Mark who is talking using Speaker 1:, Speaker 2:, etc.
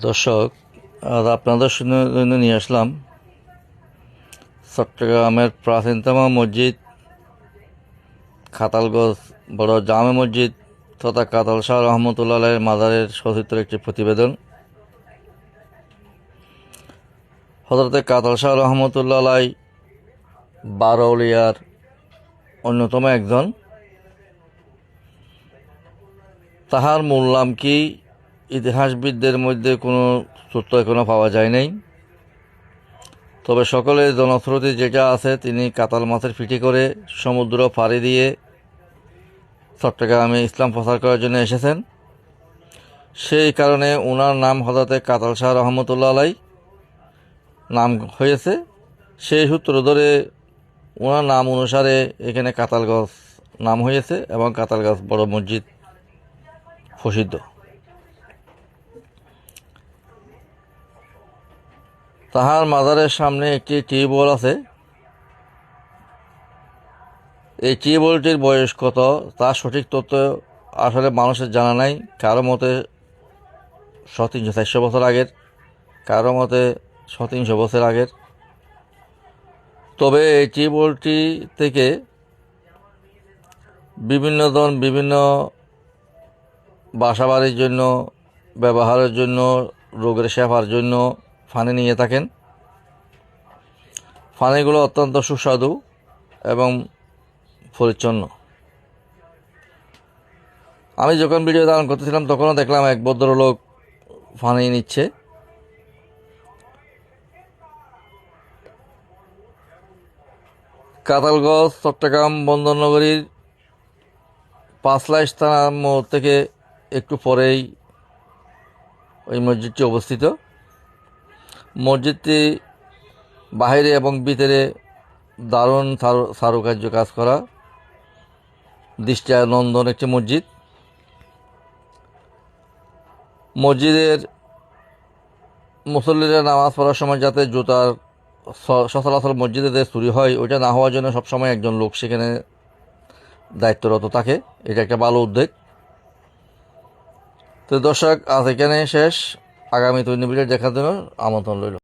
Speaker 1: দর্শক, আজ আপনাদের জন্য নিয়ে আসলাম চট্টগ্রামের প্রাচীনতম মসজিদ খাতালগঞ্জ বড় জামে মসজিদ তথা কাতাল শাহ রহমতুল্লাহ আলাইহির মাজারের সচিত্র একটি প্রতিবেদন। হযরতে কাতাল শাহ রহমতুল্লাহ আলাইহি 12 আউলিয়ার অন্যতম একজন। তাহার মূল নাম কি ইতিহাসবিদদের মধ্যে কোনো সূত্র এখনো পাওয়া যায় নাই। তবে সকলের জনশ্রুতি যেটা আছে, তিনি কাতাল মাছের পিঠে করে সমুদ্র পাড়ি দিয়ে চট্টগ্রামে ইসলাম প্রচার করার জন্য এসেছেন। সেই কারণে ওনার নাম হযরতে কাতাল শাহ রহমতুল্লাহ আলাইহি নাম হয়েছে। সেই সূত্র ধরে ওনার নাম অনুসারে এখানে কাতালগঞ্জ নাম হয়েছে এবং কাতালগঞ্জ বড় মসজিদ প্রসিদ্ধ। তাহার মাজারের সামনে একটি টিউবওয়েল আছে। এই টিউবওয়েলটির বয়স কত তার সঠিক তথ্য আসলে মানুষের জানা নাই। কারো মতে 300-400 বছর আগের, কারো মতে 300 বছর আগের। তবে এই টিউবওয়েলটি থেকে বিভিন্ন বাসাবাড়ির জন্য, ব্যবহারের জন্য, রোগের সেবার জন্য পানি নিয়ে থাকেন। পানিগুলো অত্যন্ত সুস্বাদু এবং পরিচ্ছন্ন। আমি যখন ভিডিও ধারণ করতেছিলাম তখনও দেখলাম এক ভদ্রলোক পানি নিচ্ছে। কাতালগঞ্জ চট্টগ্রাম বন্দরনগরীর 5 লাইশ থানার মোড় থেকে একটু পরেই ওই মসজিদটি অবস্থিত। মসজিদটি বাহিরে এবং ভিতরে দারুণ চারুকার্য কাজ করা, দৃষ্টিনন্দন একটি মসজিদ। মসজিদের মুসল্লিরা নামাজ পড়ার সময় যাতে জুতার সচরাচর মসজিদে চুরি হয়, ওইটা না হওয়ার জন্য সবসময় একজন লোক সেখানে দায়িত্বরত থাকে। এটা একটা ভালো উদ্যোগ। তো দর্শক, আজ এখানে শেষ। আগামী ভিডিও দেখার জন্য আমন্ত্রণ রইল।